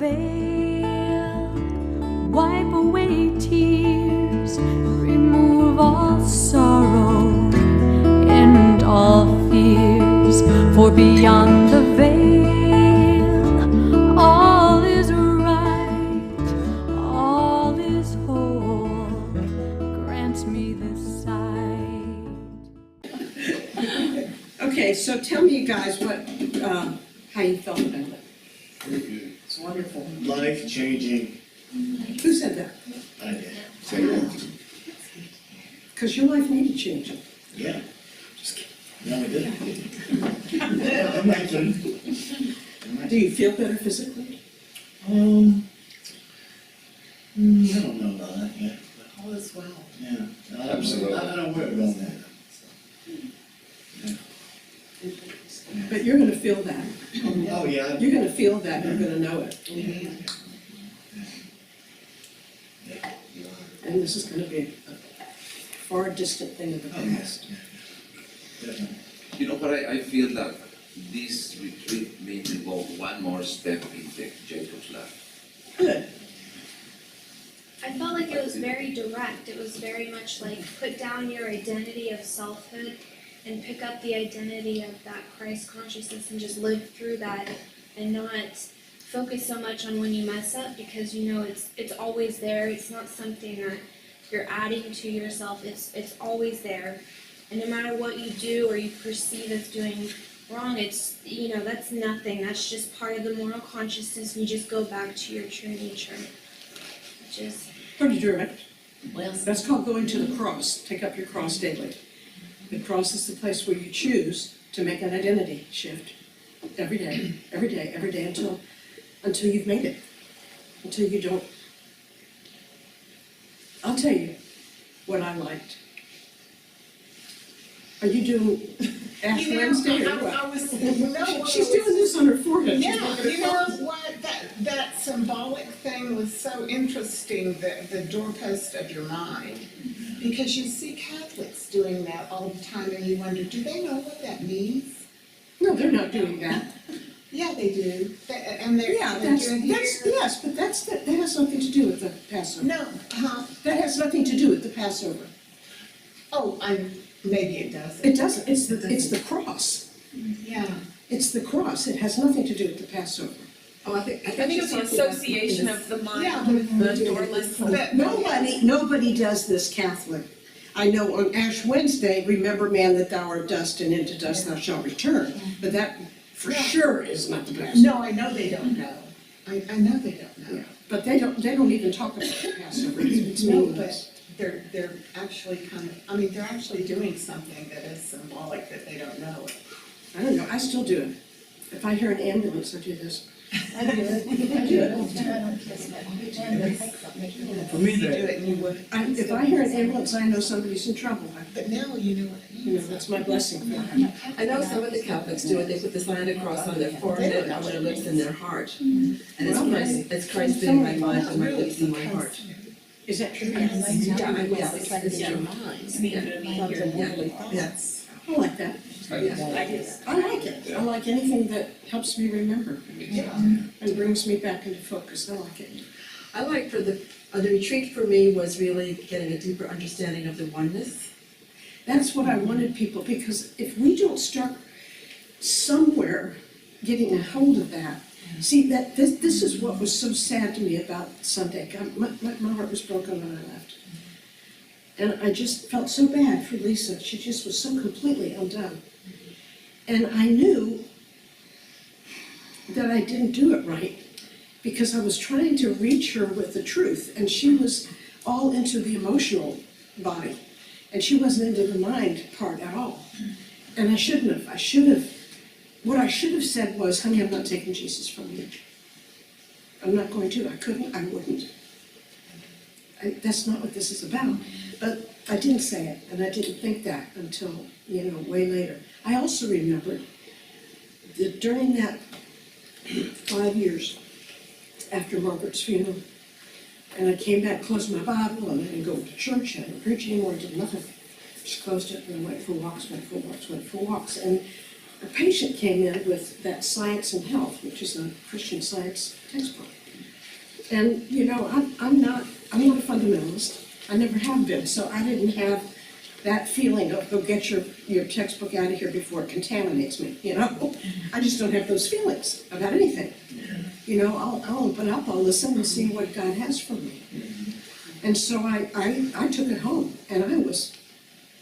veil, wipe away tears, remove all sorrow and all fears, for beyond the veil all is right, all is whole. Grant me this sight. Okay, so tell me guys how you felt about it. Very good. It's wonderful. Life-changing. Who said that? I did. Say that. Because your life needed changing. Yeah. Just kidding. No, I didn't. I'm not kidding. Do you feel better physically? I don't know about that yet. All is well. Yeah. Absolutely. I don't worry about that. But you're gonna feel that. Oh, yeah. You're gonna feel that, you're gonna know it. And this is gonna be a far distant thing in the past. Definitely. You know, but I feel that this retreat may involve one more step in Jacob's life. Good. I felt like it was very direct. It was very much like put down your identity of selfhood and pick up the identity of that Christ consciousness and just live through that and not focus so much on when you mess up, because you know it's always there. It's not something that you're adding to yourself. It's always there. And no matter what you do or you perceive as doing wrong, it's, you know, that's nothing. That's just part of the moral consciousness, and you just go back to your true nature. Just Pretty direct. Well, That's called going to the cross. Take up your cross daily. The cross is the place where you choose to make an identity shift every day, until you've made it. Until you don't. I'll tell you what I liked. Are you doing Ash Wednesday or what? She's doing this on her forehead. She's Yeah, looking at you know crosses. what, that symbolic thing was so interesting, the doorpost of your mind. Because you see Catholics doing that all the time and you wonder, do they know what that means? No, they're not doing that. Yeah, they do, and they're Yeah, doing here. yes, but that has nothing to do with the Passover. No, That has nothing to do with the Passover. maybe it does. It doesn't, it's the cross. Yeah. It's the cross, it has nothing to do with the Passover. Oh, I think it's the association of the Yeah. mind with the doorless. But Nobody does this Catholic. I know on Ash Wednesday, remember, man, that thou art dust, and into dust thou shalt return. But that for sure is not the Passover. No, I know they don't know. I know they don't know. Yeah, but they don't even talk about the Passover, it's No, meaningless. but they're actually they're actually doing something that is symbolic that they don't know. I don't know, I still do it. If I hear an ambulance, I do this. I do it. For me, You do that, it and you would. If I hear an ambulance, I know somebody's in trouble. But now you know what it You know, means. that's my blessing for them. I know some of the Catholics do it, they put the sign of the cross on their forehead, on their lips, and their heart. And it's Christ being my mind and my lips and my heart. Is that true? Yeah, it's true. Yes. I like that. I like it. I like anything that helps me remember and brings me back into focus. I like it. I like the retreat for me was really getting a deeper understanding of the oneness. That's what I wanted people, because if we don't start somewhere getting a hold of that, see, this is what was so sad to me about Sunday. My heart was broken when I left. And I just felt so bad for Lisa. She just was so completely undone. And I knew that I didn't do it right, because I was trying to reach her with the truth, and she was all into the emotional body, and she wasn't into the mind part at all. And I shouldn't have. What I should have said was, honey, I'm not taking Jesus from you. I'm not going to. I couldn't. I wouldn't. That's not what this is about. But I didn't say it, and I didn't think that until, way later. I also remembered that during that 5 years after Margaret's funeral, and I came back, closed my Bible, and I didn't go to church, I didn't preach anymore, I did nothing. Just closed it and went for walks. And a patient came in with that Science and Health, which is a Christian Science textbook. And, you know, I'm not a fundamentalist. I never have been, so I didn't have that feeling of go get your textbook out of here before it contaminates me, you know? I just don't have those feelings about anything. You know, I'll open up, I'll listen and see what God has for me. And so I took it home, and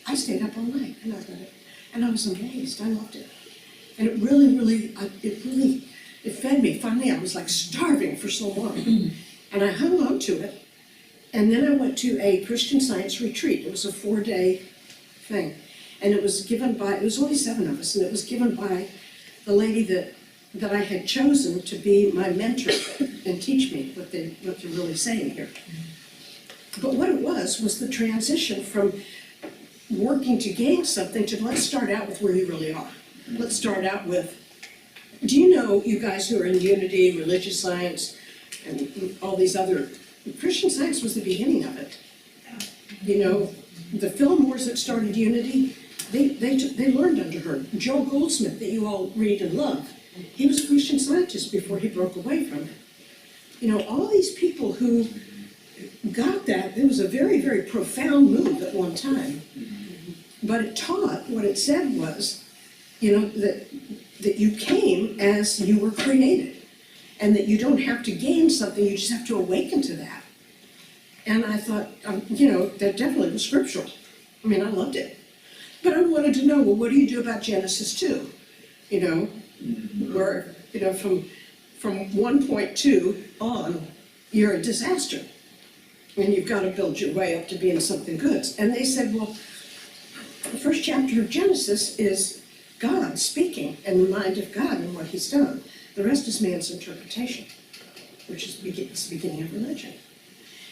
I stayed up all night, and I read it. And I was amazed, I loved it. And it really, it fed me. Finally, I was like starving for so long. And I hung on to it. And then I went to a Christian Science retreat. It was a 4-day thing. And it was given by, it was only 7 of us, and it was given by the lady that I had chosen to be my mentor and teach me what they're really saying here. But what it was the transition from working to gain something to let's start out with where you really are. Let's start out with, do you know, you guys who are in Unity, religious science, and all these other, Christian Science was the beginning of it. You know, the Fillmores that started Unity, they learned under her. Joe Goldsmith, that you all read and love, he was a Christian Scientist before he broke away from it. You know, all these people who got that, it was a very, very profound move at one time. But it taught, what it said was, you know, that you came as you were created. And that you don't have to gain something, you just have to awaken to that. And I thought, you know, that definitely was scriptural. I mean, I loved it. But I wanted to know, well, what do you do about Genesis 2? You know, where, you know, from 1.2 on, you're a disaster. And you've got to build your way up to being something good. And they said, well, the first chapter of Genesis is God speaking in the mind of God and what he's done. The rest is man's interpretation, which is the beginning of religion.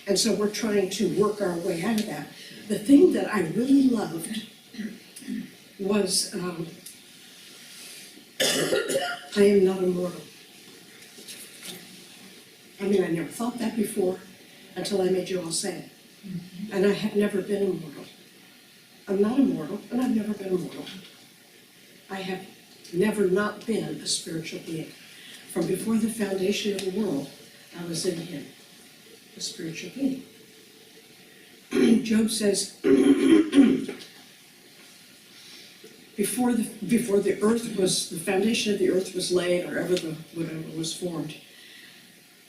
And so we're trying to work our way out of that. The thing that I really loved was, I am not immortal. I mean, I never thought that before until I made you all say it. And I have never been immortal. I'm not immortal, and I've never been immortal. I have never not been a spiritual being. From before the foundation of the world, I was in him, a spiritual being. Job says, before the earth was, the foundation of the earth was laid, or whatever was formed,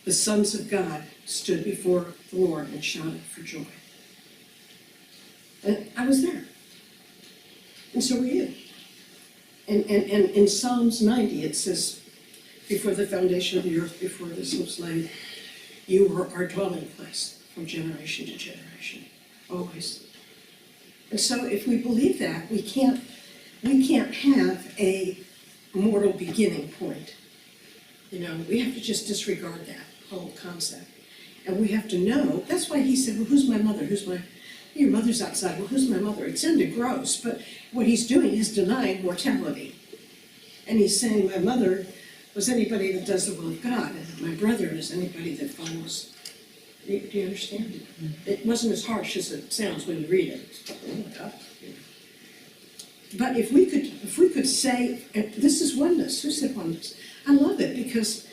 the sons of God stood before the Lord and shouted for joy. And I was there. And so were you. And in Psalms 90, it says, before the foundation of the earth, before this was laid, you were our dwelling place from generation to generation, always. And so if we believe that, we can't have a mortal beginning point. You know, we have to just disregard that whole concept. And we have to know, that's why he said, well, who's my mother? Your mother's outside, well, who's my mother? It sounded gross, but what he's doing is denying mortality. And he's saying, my mother was anybody that does the will of God, and my brother is anybody that follows. Do you understand? It wasn't as harsh as it sounds when you read it. But if we could say, this is oneness. Who said oneness? I love it because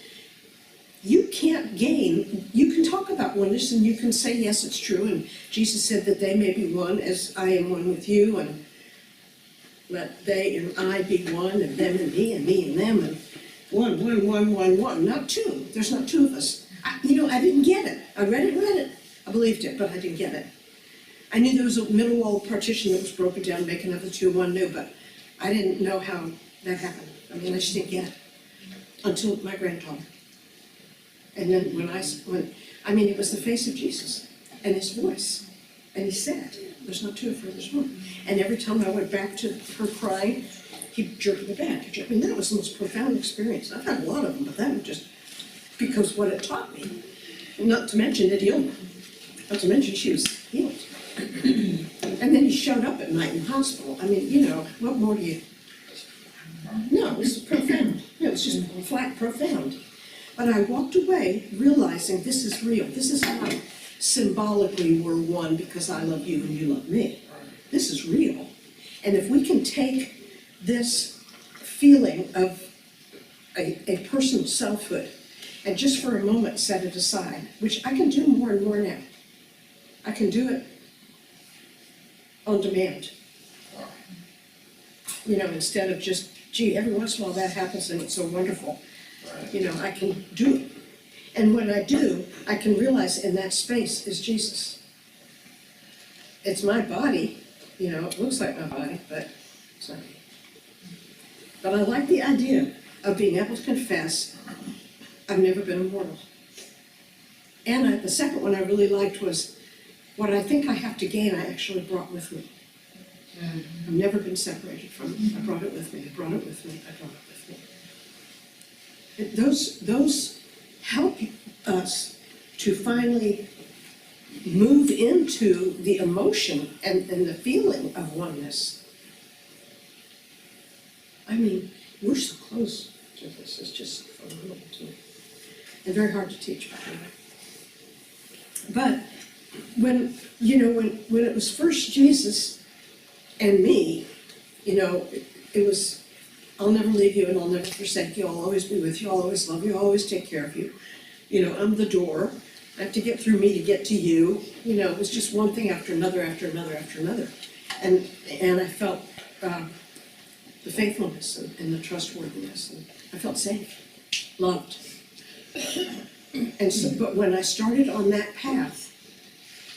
you can't gain, you can talk about oneness and you can say, yes, it's true, and Jesus said that they may be one as I am one with you, and let they and I be one, and them and me and them, and one, not two. There's not two of us. I didn't get it. I read it. I believed it, but I didn't get it. I knew there was a middle wall partition that was broken down, making of the two one new, but I didn't know how that happened. I mean, I just didn't get it until my granddaughter. And then it was the face of Jesus and his voice. And he said, there's not two of her, there's one. And every time I went back to her crying, he'd jerk me back. I mean, that was the most profound experience. I've had a lot of them, but that was just because what it taught me. Not to mention it healed me. Not to mention she was healed. And then he showed up at night in the hospital. I mean, what more do you... No, it was profound. It was just flat profound. But I walked away realizing this is real. This is not symbolically we're one because I love you and you love me. This is real. And if we can take this feeling of a personal selfhood and just for a moment set it aside, which I can do more and more now. I can do it on demand. You know, instead of just, gee, every once in a while that happens and it's so wonderful. Right. You know, I can do it. And when I do, I can realize in that space is Jesus. It's my body, you know, it looks like my body, but it's not me. But I like the idea of being able to confess, I've never been immortal. And the second one I really liked was, what I think I have to gain, I actually brought with me. I've never been separated from it. I brought it with me, I brought it with me, I brought it with me. Those help us to finally move into the emotion and the feeling of oneness. I mean, we're so close to this, it's just phenomenal to me. And very hard to teach, by the way. But when it was first Jesus and me, you know, it was, I'll never leave you and I'll never forsake you, I'll always be with you, I'll always love you, I'll always take care of you. You know, I'm the door, I have to get through me to get to you. You know, it was just one thing after another, after another, after another. And I felt the faithfulness and the trustworthiness, and I felt safe, loved. And so, but when I started on that path,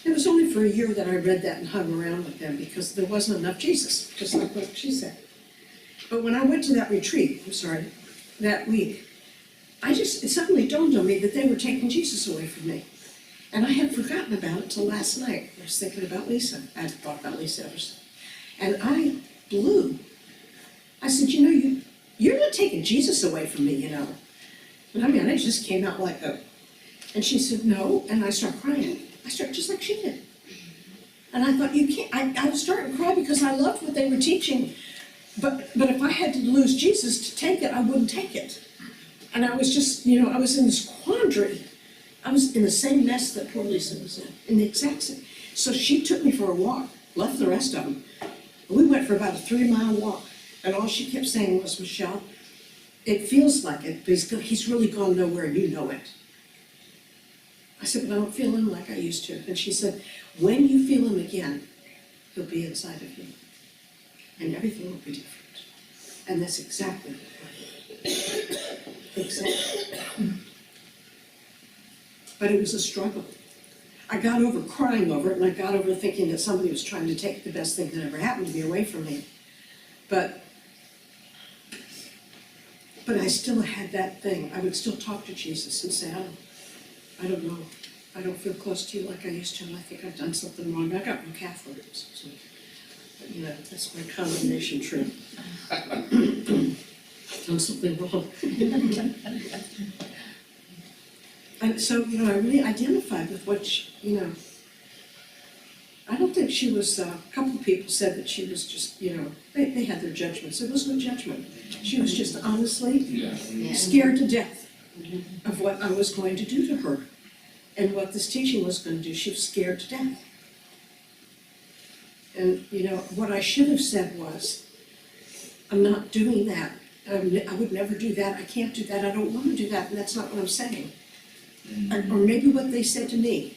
it was only for a year that I read that and hung around with them because there wasn't enough Jesus, just like what she said. But when I went to that retreat, that week, it suddenly dawned on me that they were taking Jesus away from me. And I had forgotten about it till last night. I was thinking about Lisa. I had thought about Lisa ever since. And I blew. I said, you know, you're not taking Jesus away from me, you know. And I mean, it just came out like a, and she said, no, and I started crying. I started just like she did. And I thought, you can't, I was starting to cry because I loved what they were teaching, but if I had to lose Jesus to take it, I wouldn't take it. And I was just, you know, I was in this quandary. I was in the same mess that poor Lisa was in the exact same. So she took me for a walk, left the rest of them. We went for about a 3-mile walk, and all she kept saying was, Michelle, it feels like it, but he's really gone nowhere, and you know it. I said, but I don't feel him like I used to. And she said, when you feel him again, he'll be inside of you, and everything will be different. And that's exactly what happened. Exactly. But it was a struggle. I got over crying over it, and I got over thinking that somebody was trying to take the best thing that ever happened to me away from me. But I still had that thing. I would still talk to Jesus and say, I don't know. I don't feel close to you like I used to, and I think I've done something wrong. I got no Catholic, so, but, you know, that's my condemnation trip. Done something wrong. And so, you know, I really identified with what she, you know, I don't think she was, a couple of people said that she was just, you know, they had their judgments. It was no judgment. She was just honestly scared to death of what I was going to do to her and what this teaching was going to do. She was scared to death. And, you know, what I should have said was, I'm not doing that. I would never do that. I can't do that. I don't want to do that. And that's not what I'm saying. Or maybe what they said to me,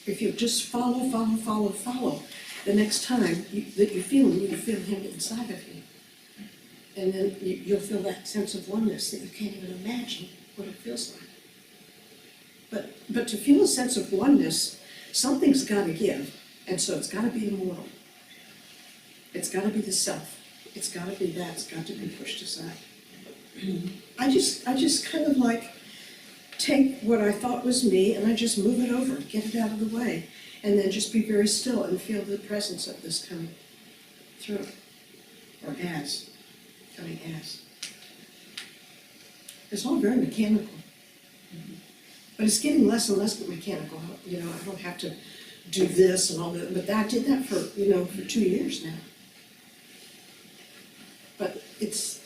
if you just follow, the next time that you feel him, you feel him inside of you. And then you'll feel that sense of oneness that you can't even imagine what it feels like. But to feel a sense of oneness, something's got to give, and so it's got to be immortal. It's got to be the self. It's got to be that. It's got to be pushed aside. I just kind of like take what I thought was me and I just move it over, get it out of the way, and then just be very still and feel the presence of this coming through, or coming as. It's all very mechanical, but it's getting less and less mechanical. You know, I don't have to do this and all that, but I did that for 2 years now. But it's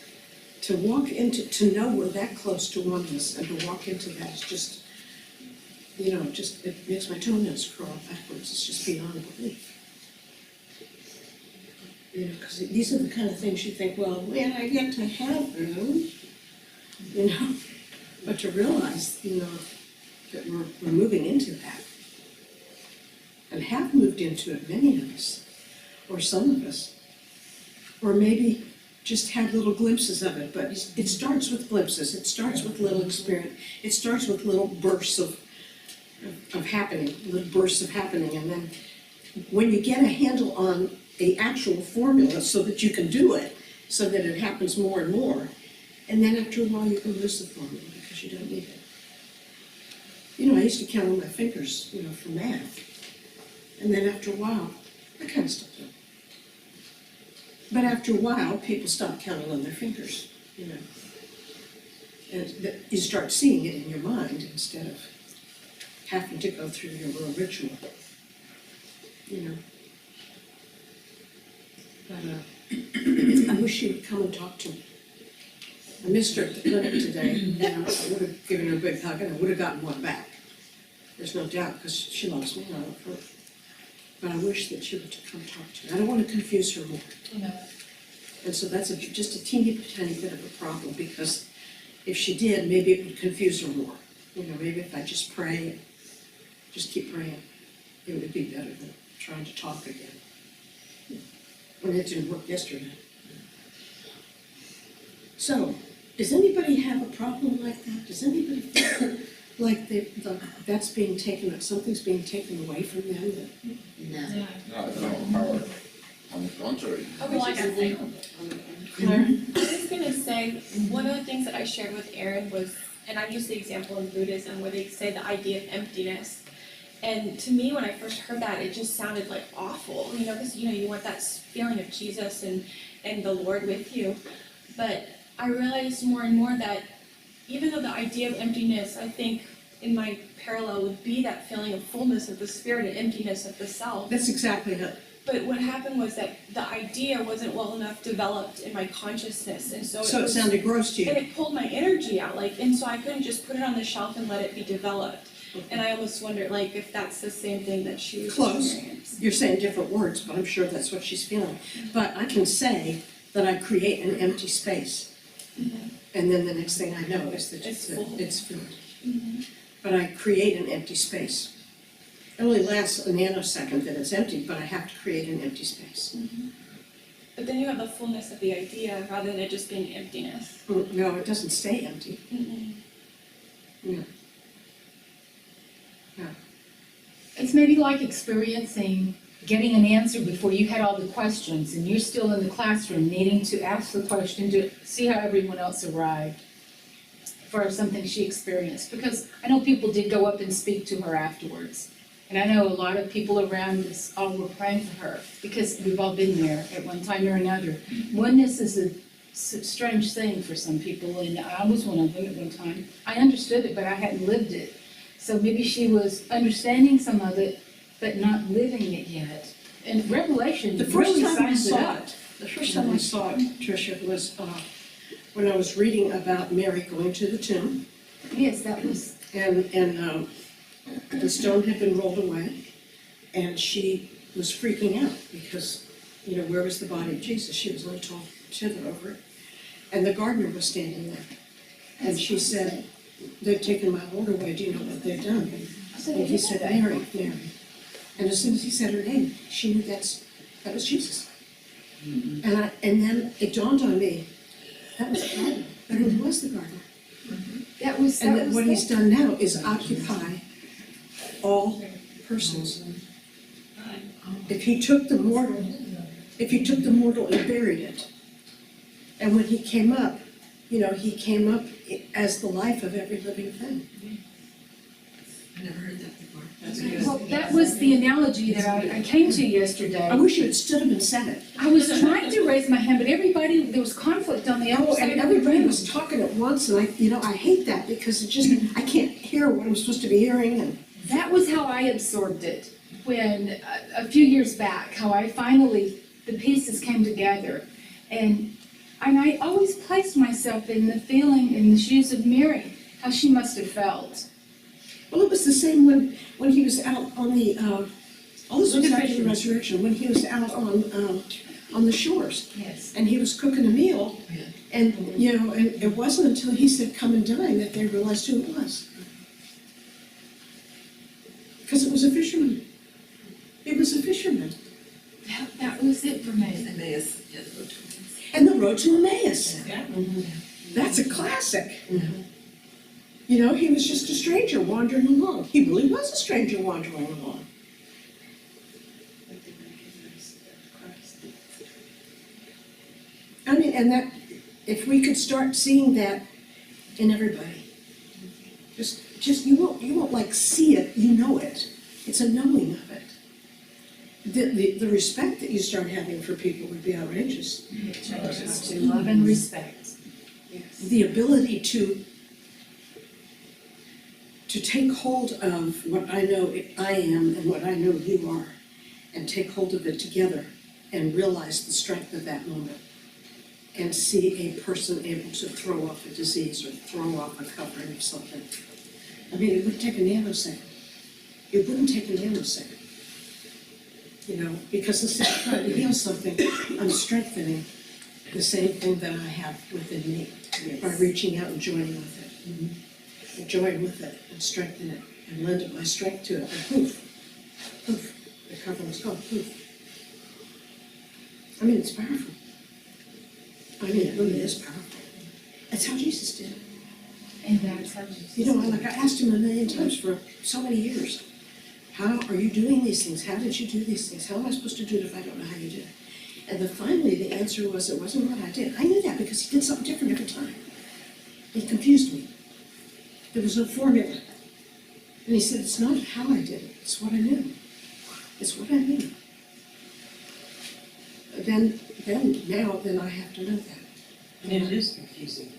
to know we're that close to oneness and to walk into that is just, it makes my toenails curl backwards. It's just beyond belief. You know, because these are the kind of things you think, well, when I get to heaven, But to realize, that we're moving into that. And have moved into it, many of us, or some of us. Or maybe just had little glimpses of it, but it starts with glimpses, it starts with little experience, it starts with little bursts of happening, little bursts of happening, and then when you get a handle on the actual formula so that you can do it, so that it happens more and more, and then after a while you can lose the formula because you don't need it. I used to count on my fingers, for math, and then after a while, I kind of stopped doing it. But after a while, people stop counting on their fingers, And you start seeing it in your mind instead of having to go through your little ritual, But I wish she would come and talk to me. I missed her at the clinic today, and I would have given her a big hug, and I would have gotten one back. There's no doubt, because she loves me, and I love her. But I wish that she would come talk to me. I don't want to confuse her more. And so that's just a teeny tiny bit of a problem, because if she did, maybe it would confuse her more. Maybe if I just pray, and just keep praying, it would be better than trying to talk again. When it didn't work yesterday. So, does anybody have a problem like that? Does anybody feel like that's being taken, that something's being taken away from them? No, power. On the contrary. Okay, like I think. Claire? I was just gonna say, one of the things that I shared with Erin was, and I used the example in Buddhism where they say the idea of emptiness. And to me, when I first heard that, it just sounded like awful, because, you want that feeling of Jesus and the Lord with you. But I realized more and more that even though the idea of emptiness, I think, in my parallel would be that feeling of fullness of the spirit and emptiness of the self. That's exactly it. But what happened was that the idea wasn't well enough developed in my consciousness, and so So it sounded gross to and you. it pulled my energy out, and so I couldn't just put it on the shelf and let it be developed. And I almost wondered, if that's the same thing that she was Close. experiencing. You're saying different words, but I'm sure that's what she's feeling. But I can say that I create an empty space. And then the next thing I know is that It's full. it's filled. But I create an empty space. It only lasts a nanosecond that it's empty, but I have to create an empty space. But then you have the fullness of the idea rather than it just being emptiness. No, it doesn't stay empty. No. It's maybe like experiencing getting an answer before you had all the questions, and you're still in the classroom needing to ask the question to see how everyone else arrived for something she experienced. Because I know people did go up and speak to her afterwards. And I know a lot of people around us all were praying for her, because we've all been there at one time or another. Oneness is a strange thing for some people, and I was one of them at one time. I understood it, but I hadn't lived it. So maybe she was understanding some of it, but not living it yet. And Revelation The first really time I signs it saw up. it, Tricia, was when I was reading about Mary going to the tomb, Yes, that was, and the stone had been rolled away, and she was freaking out because, where was the body of Jesus? She was only told thither over it. And the gardener was standing there, and she said, "They've taken my Lord away, do you know what they've done?" And he said, "Mary, Mary." And as soon as he said her name, she knew that was Jesus. And then it dawned on me, that was the gardener, but it was the gardener. And that what he's done now is occupy all persons. If he took the mortal and buried it, and when he came up, he came up as the life of every living thing. I never heard that before. well, that was the analogy that I came to yesterday. I wish you had stood up and said it. I was trying to raise my hand, but there was conflict on the other side And of the everybody room. was talking at once, and I hate that because I can't hear what I'm supposed to be hearing, and That was how I absorbed it when, a few years back, how I finally, the pieces came together. And I always placed myself in the feeling, in the shoes of Mary, how she must have felt. well, it was the same when he was out on the, all this was after the resurrection, when he was out on the shores, Yes. and he was cooking a meal, And, you know, and it wasn't until he said, "Come and dine," that they realized who it was. Because it was a fisherman. It was a fisherman. That was it for me. Emmaus, yeah, the road to Emmaus. And the road to Emmaus. Yeah. That's a classic. You know, he was just a stranger wandering along. He really was a stranger wandering along. But they recognized Christ. I mean, and that, if we could start seeing that in everybody. Just, you won't like see it, you know it. It's a knowing of it. The respect that you start having for people would be outrageous. Just to love and respect. The ability to take hold of what I know I am and what I know you are, and take hold of it together and realize the strength of that moment, and see a person able to throw off a disease or throw off a covering of something. I mean, it would take a nanosecond. It wouldn't take a nanosecond. You know, because instead of trying to heal something, I'm strengthening the same thing that I have within me by reaching out and joining with it. And join with it and strengthen it and lend my strength to it. And poof, poof, the covering's gone, poof. I mean, it's powerful. I mean, it really is powerful. That's how Jesus did it. And that's how Jesus. You know, I asked him a million times for so many years, how are you doing these things? How did you do these things? How am I supposed to do it if I don't know how you did it? And then finally, the answer was, it wasn't what I did. I knew that because he did something different every time. He confused me. There was no formula. And he said, it's not how I did it, it's what I knew. It's what I knew. Then I have to know that. And it is confusing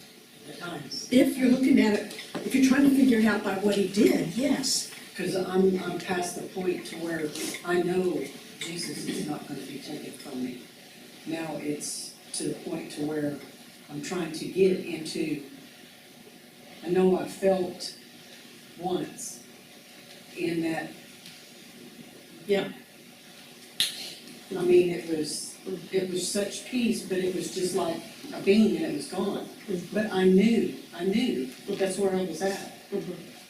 at times, If you're looking at it, if you're trying to figure it out by what he did, yes. because I'm past the point to where I know Jesus is not gonna be taken from me. Now it's to the point to where I'm trying to get into, I know I felt once in that. Yeah. I mean, it was such peace, but it was just like a beam and it was gone. But I knew, but that's where I was at.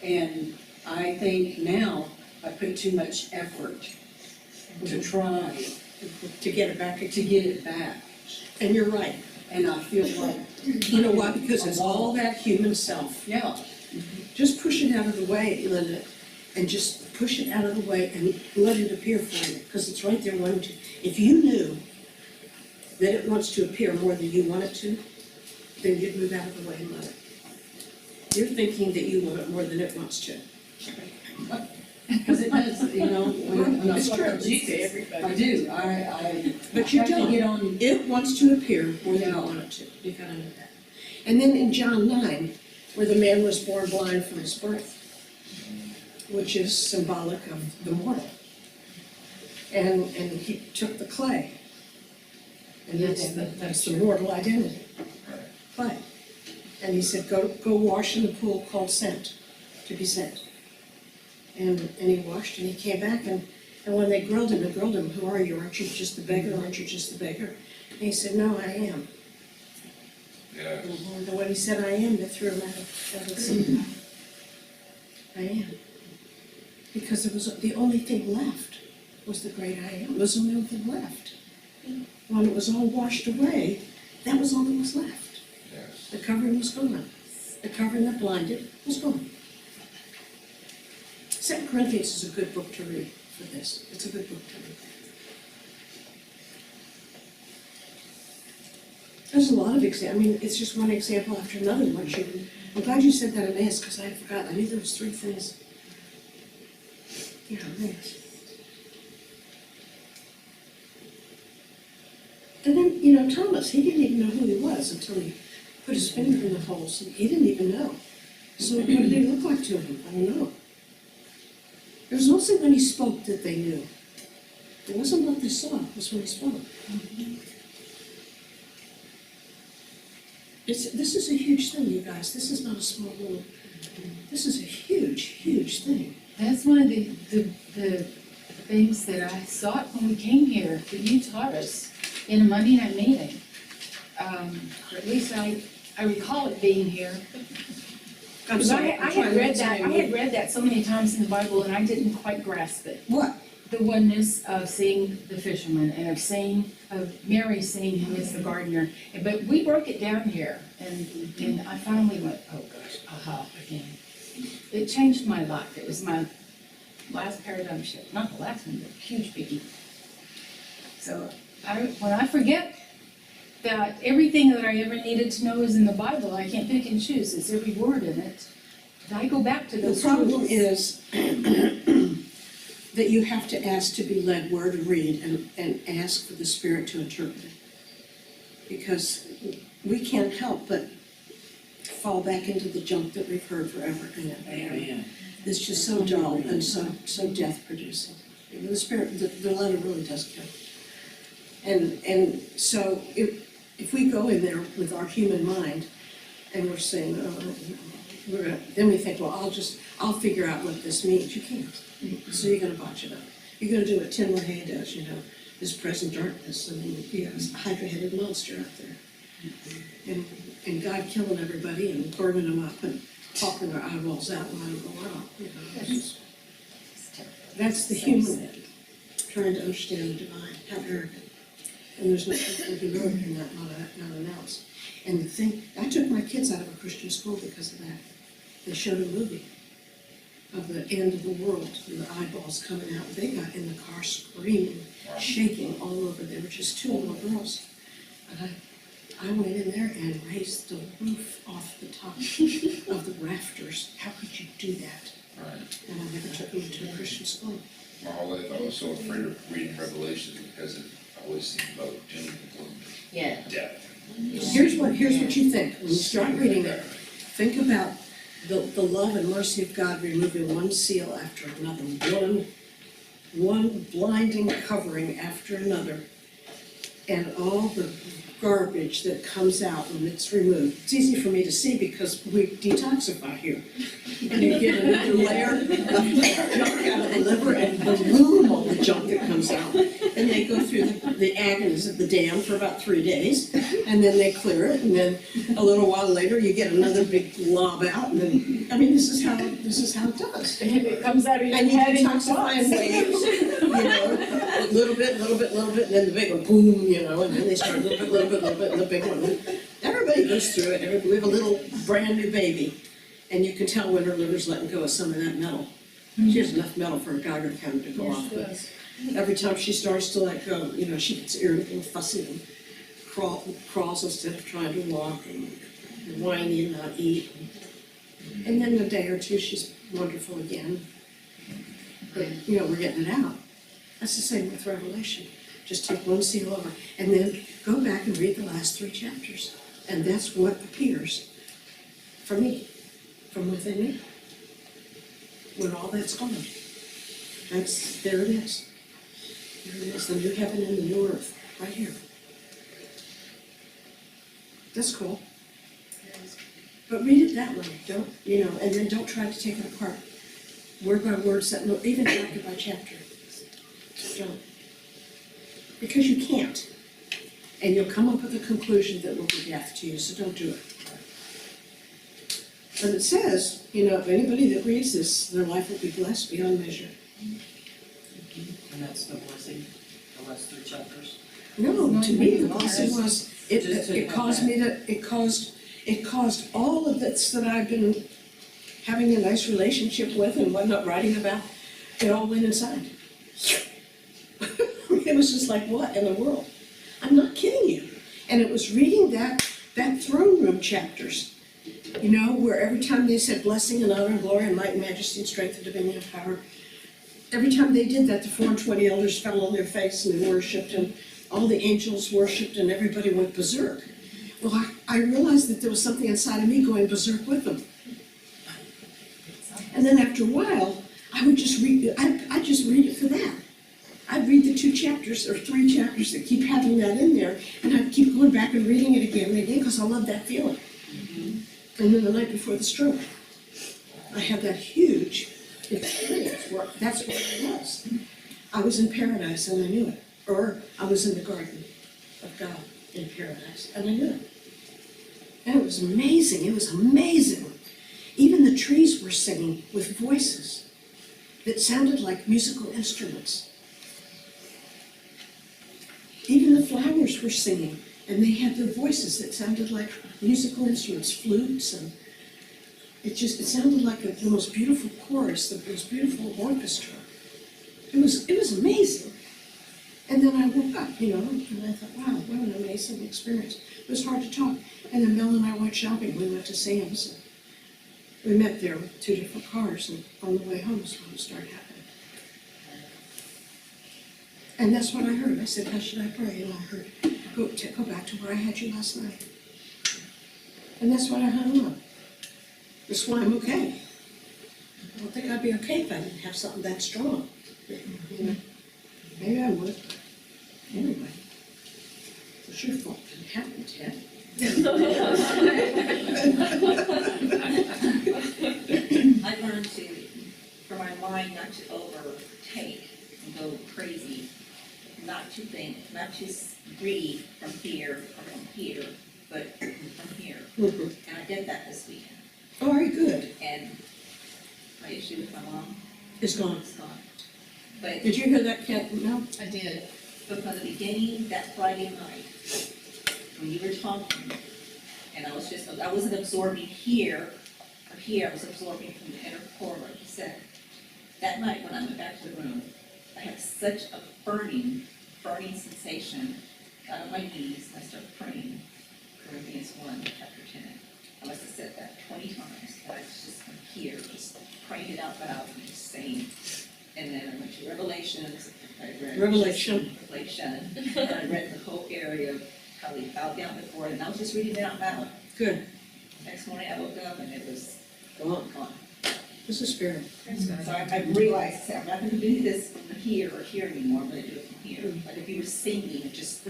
And I think now I put too much effort to try To get it back. to get it back. And you're right. And I feel like, You know why? Because it's all that human self. yeah, Just push it out of the way, Linda, and just push it out of the way and let it appear for you, because it's right there wanting to. If you knew that it wants to appear more than you want it to, then you'd move out of the way and let it. You're thinking that you want it more than it wants to. because it does, you know, when I It's talk true. about Jesus, I do, I But you have to don't. get on. It wants to appear more than you want it to. You gotta know that. And then in John 9, where the man was born blind from his birth, which is symbolic of the mortal. And he took the clay. And that's the mortal identity. Clay. And he said, go wash in the pool called Sent, to be sent. And he washed and he came back and when they grilled him, who are you? Aren't you just the beggar? Aren't you just the beggar? And he said, no, I am. Yeah. And when he said, I am, they threw him out of the sea. I am. Because it was the only thing left was the great I am. It was the only thing left. When it was all washed away, that was all that was left. Yes. The covering was gone. The covering that blinded was gone. 2 Corinthians is a good book to read for this. It's a good book to read. There's a lot of examples. I mean, it's just one example after another. I'm glad you said that, Emmaus, because I had forgotten. I knew there was 3 things. Yeah, Emmaus. And then, you know, Thomas, he didn't even know who he was until he put his finger in the holes. He didn't even know. So what did he look like to him? I don't know. It was also when he spoke that they knew. It wasn't what they saw, it was when he spoke. This is a huge thing, you guys. This is not a small little, this is a huge, huge thing. That's one of the things that I sought when we came here, that you taught us in a Monday night meeting. or at least I recall it being here. I'm Because sorry, I I'm trying had to read that, I explain. had read that so many times in the Bible and I didn't quite grasp it. What? The oneness of seeing the fisherman and of Mary seeing him as the gardener. But we broke it down here and I finally went, oh gosh, aha, again. It changed my life. It was my last paradigm shift, not the last one, but a huge biggie. So when I forget that everything that I ever needed to know is in the Bible, I can't pick and choose, it's every word in it. And I go back to The those problem truths. is that you have to ask to be led where to read and ask for the Spirit to interpret it. Because we can't help but fall back into the junk that we've heard forever and ever. Amen. It's just so dull and so death producing. The Spirit, the letter really does kill. And so if we go in there with our human mind and we're saying, then we think, well, I'll figure out what this means. You can't. So you're gonna botch it up. You're gonna do what Tim LaHaye does, this present darkness, and you have a hydra-headed monster out there. And God killing everybody and burning them up and popping their eyeballs out and letting them go out, That's the human trying to understand the divine, how arrogant. And there's nothing heroic in that, not else. And the thing, I took my kids out of a Christian school because of that. They showed a movie of the end of the world, and the eyeballs coming out. They got in the car screaming, shaking all over. They were just two little girls. And I went in there and raised the roof off the top of the rafters. How could you do that? Right. And I never took them into a Christian school. My whole life I was so afraid of reading Revelations because it always seemed about doom and gloom, Yeah. death. Here's what you think. When you start reading it, think about the love and mercy of God removing one seal after another, one blinding covering after another, and all the garbage that comes out when it's removed. It's easy for me to see because we detoxify here. And you get another layer of junk out of the liver and balloon all the junk that comes out. And they go through the agonies of the dam for about 3 days, and then they clear it, and then a little while later, you get another big glob out, and then, this is how it does. It comes out of your And you head and your detoxify in thoughts. waves, a little bit, and then the big one, boom, and then they start a little bit, and the big one. Everybody goes through it, we have a little brand new baby, and you can tell when her liver's letting go of some of that metal. She has enough metal for a Geiger counter to go off, but every time she starts to let go, she gets irritable and fussy and crawls instead of trying to walk and whiny and not eat. And then in a day or two, she's wonderful again. But, we're getting it out. That's the same with Revelation. Just take one seal over, and then go back and read the last 3 chapters. And that's what appears for me, from within me, when all that's gone. There it is. There it is, the new heaven and the new earth, right here. That's cool. But read it that way, don't, and then don't try to take it apart, word by word, even chapter by chapter. Don't. Because you can't. And you'll come up with a conclusion that will be death to you, so don't do it. But it says, if anybody that reads this, their life will be blessed beyond measure. And that's the blessing, the last 3 chapters. No, to me, the blessing was, it caused all of this that I've been having a nice relationship with and whatnot, writing about, it all went inside. It was just like, what in the world? I'm not kidding you. And it was reading that throne room chapters, where every time they said blessing and honor and glory and might and majesty and strength and dominion and power, every time they did that, the 420 elders fell on their face and they worshipped, and all the angels worshipped, and everybody went berserk. Well, I realized that there was something inside of me going berserk with them. And then after a while, I would just read, I'd just read it for that. I'd read the 2 chapters or 3 chapters that keep having that in there, and I'd keep going back and reading it again and again, because I love that feeling. And then the night before the stroke, I had that huge experience where that's what it was. I was in paradise and I knew it, or I was in the garden of God in paradise, and I knew it. And it was amazing, it was amazing. Even the trees were singing with voices that sounded like musical instruments. Even the flowers were singing, and they had their voices that sounded like musical instruments, flutes, and it sounded like the most beautiful chorus, the most beautiful orchestra. It was amazing. And then I woke up, and I thought, wow, what an amazing experience. It was hard to talk. And then Mel and I went shopping. We went to Sam's. We met there with 2 different cars, and on the way home is when it started happening. And that's what I heard. I said, how should I pray? And I heard, go back to where I had you last night. And that's what I hung up. That's why I'm okay. I don't think I'd be okay if I didn't have something that strong. Maybe I would. Anyway, it's your fault. It didn't happen, Ted. I learned for my mind not to overtake and go crazy, not to think, not to breathe from here or from here, but from here. And I did that this weekend. Oh, very good. And my issue with my mom It's gone. is gone. But Did you hear that, Kat? No? I did. from the beginning, that Friday night, when you were talking, and I wasn't absorbing here or here, I was absorbing from the inner core, like you said. That night when I went back to the room, I had such a burning sensation. Got on my knees, and I started praying. Corinthians 1, chapter 10. I must have said that 20 times, and I was just here, just praying it out loud and just saying. And then I went to Revelations. I read Revelation. And I read the whole area of how they bowed down before it, and I was just reading it out loud. Good. Next morning I woke up and it was Gone. This is spirit. So I realized that I'm not going to do this from here or here anymore, I'm going to do it from here. Like if you were singing and just,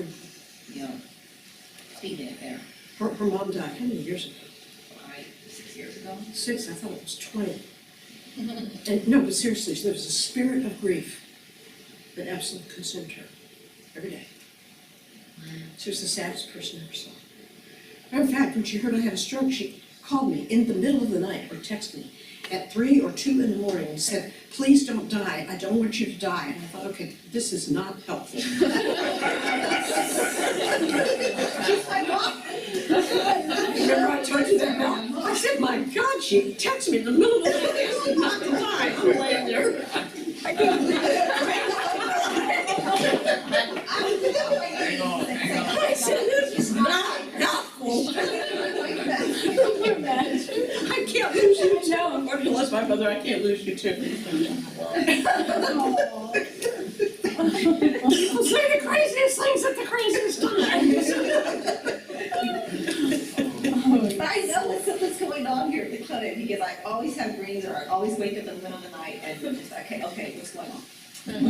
speaking it there. Her mom died how many years ago? 6 years ago. 6, I thought it was 20. And no, but seriously, there was a spirit of grief that absolutely consumed her every day. She was the saddest person I ever saw. In fact, when she heard I had a stroke, she called me in the middle of the night or texted me at 3 or 2 in the morning and said, please don't die, I don't want you to die. And I thought, okay, this is not helpful. Remember I told you that, Mel? I said, my God, she texted me in the middle of the night, not to die. I'm laying there. I said, this is not helpful. I can't lose you too. Or if you lost my mother, I can't lose you too. People say the craziest things at the craziest times. But I know that something's going on here at the clinic because I always have dreams or I always wake up in the middle of the night and just, okay, what's going on?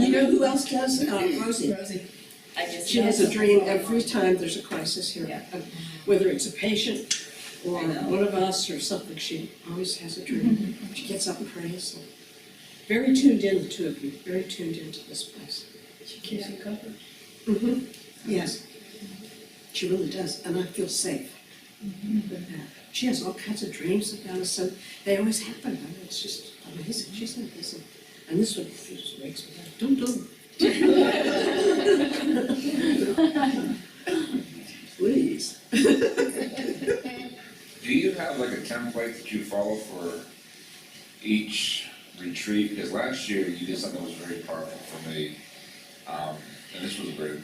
You know who else does? Rosie. I just She has a dream every time there's a crisis here. Yeah. Whether it's a patient or I know. one of us or something, she always has a dream. She gets up and prays. So. Very tuned in, the two of you, very tuned into this place. She keeps you covered. Mm-hmm. Yes, she really does, and I feel safe with that. She has all kinds of dreams about us, and they always happen. I mean, it's just amazing. She's amazing. And this one just makes me like, don't do it. Please. Do you have like a template that you follow for each retreat? Because last year you did something that was very powerful for me. And this was a very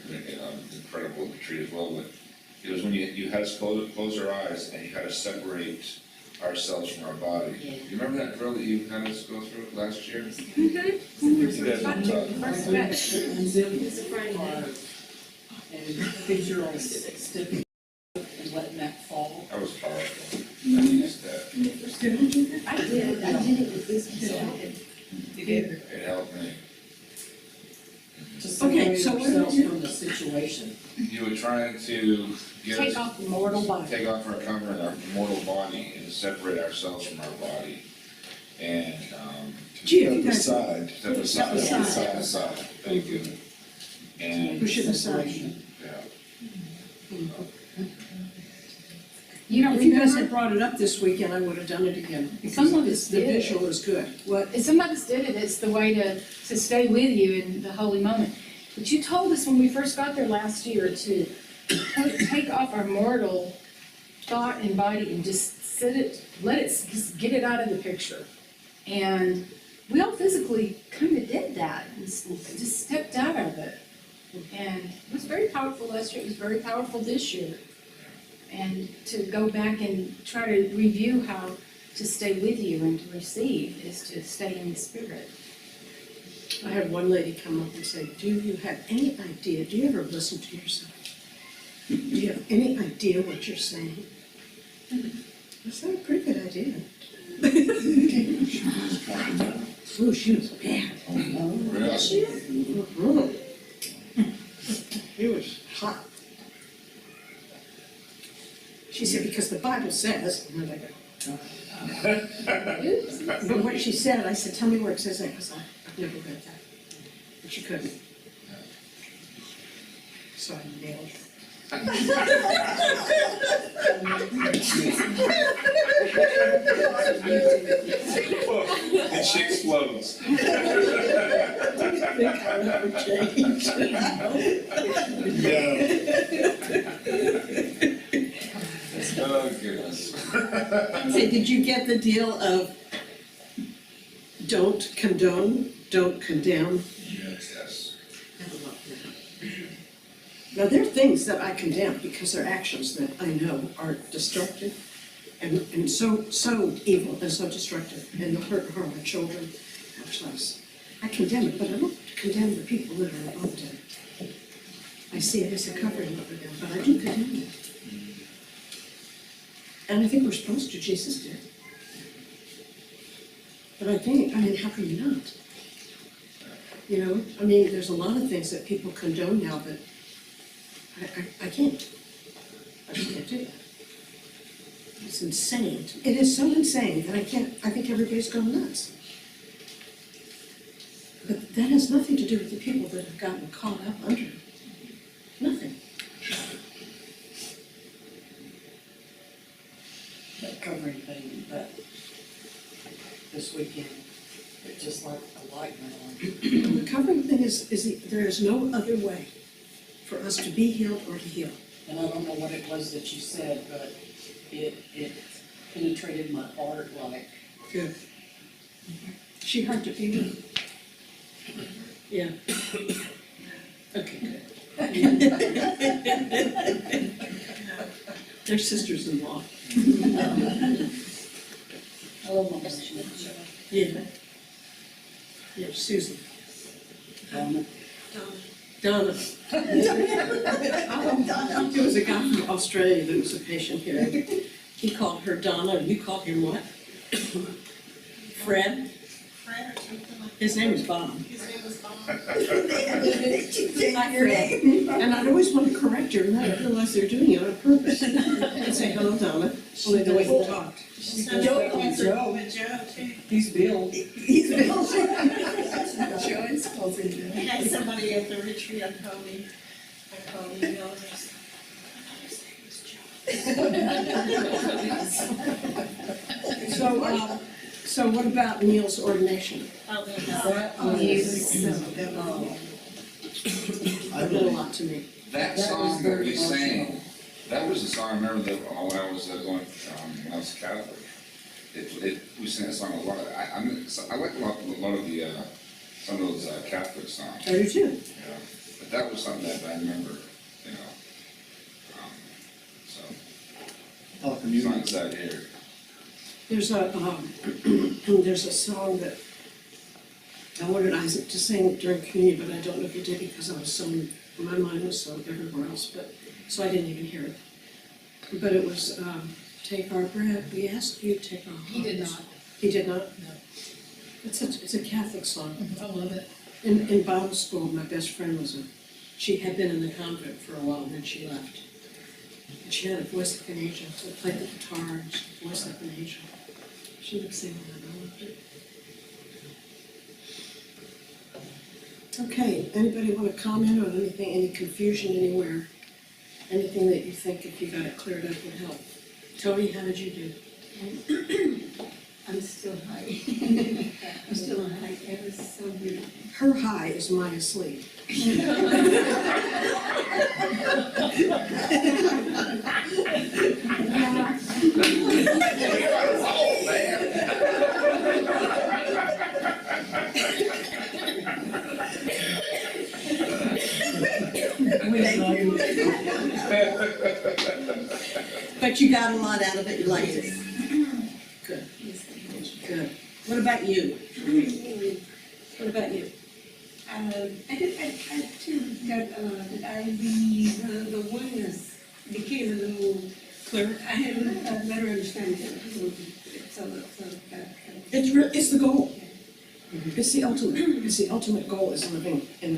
incredible retreat as well, but it was when you had us close our eyes and you had to separate ourselves from our body. You remember that drill that you had us go through last year? You guys know what I'm talking about. And visualize stepping and letting that fall. That was powerful. I used that. I did it with this. You did. It helped me. To separate so what ourselves did you do? from the situation. You were trying to get us. Take off the mortal body. Take off our covering, our mortal body, and separate ourselves from our body. And, Gee, if you guys step aside. Thank you. And, push it aside. yeah. You don't If you guys had remember? brought it up this weekend, I would have done it again, because Some of us the did. visual is good. What? And some of us did it, it's the way to stay with you in the holy moment. But you told us when we first got there last year to take off our mortal thought and body and just let it, just get it out of the picture. And we all physically kind of did that, and just stepped out of it. And it was very powerful last year, it was very powerful this year. And to go back and try to review how to stay with you and to receive is to stay in the spirit. I had one lady come up and say, do you have any idea, do you ever listen to yourself? Do you have any idea what you're saying? I said, a pretty good idea. Oh, she was bad. Really? Mhm. It was hot. She said, because the Bible says, and I go, but what she said, I said, tell me where it says that, because I've never read that. But she couldn't. So I nailed her. And she explodes. I think I'll never change. Oh, goodness. Say, did you get the deal of don't condone, don't condemn? Yes. Now, there are things that I condemn because they're actions that I know are destructive and so evil and so destructive, and they'll hurt and harm our children, much less. I condemn it, but I don't condemn the people that are involved in it. I see it as a covering over them, but I do condemn it. And I think we're supposed to, Jesus did. But I mean, how can you not? You know, I mean, there's a lot of things that people condone now that I can't. I just can't do that. It's insane. It is so insane that I think everybody's gone nuts. But that has nothing to do with the people that have gotten caught up under it. Nothing. That covering thing, that this weekend, it just like a light went on. The covering thing is there is no other way for us to be healed or to heal. And I don't know what it was that you said, but it penetrated my heart like. Good. She hard to be with? Yeah. Okay, good. They're sisters-in-law. I love my best friend. Yeah. Yeah, Susan. Donna. Donna. There was a guy from Australia that was a patient here. He called her Donna, and you called him what? Fred? Fred or something like His name was Bob. his name was Bob. Hi, Fred. And I'd always want to correct her, and I realized they're doing it on purpose. I'd say, hello, Donna, only the way he talked. Joe calls her Joe too. He's Bill. Joyce calls him I had somebody at the retreat, I called him, you know, So what about Neil's ordination? oh, they That meant a lot to me. That song that we sang, that was a song I remember that when I was going, when I was Catholic. We sang that song a lot. I like a lot of the, some of those Catholic songs. I do too. Yeah, but that was something that I remember, you know. Oh, Songs out here. There's a song that I wanted Isaac to sing during communion, but I don't know if he did because my mind was so everywhere else, so I didn't even hear it. But it was, take our bread, we ask you, take our hearts. He did not. He did not? No. It's a Catholic song. I love it. In Bible school, my best friend she had been in the convent for a while, and then she left. And she had a voice like an angel, so played the guitar, and she had a voice like an angel. She would sing that, I loved it. Okay, anybody want to comment on anything, any confusion anywhere? anything that you think if you got it cleared up would help. Tony, how did you do? I'm still high. I'm still on high, it was so beautiful. Her high is my asleep. But you got a lot out of it, you liked it. Good. Good. What about you? What about you? I too got, the oneness became a little clearer. I had a better understanding of it. It's the goal. It's the ultimate goal is living in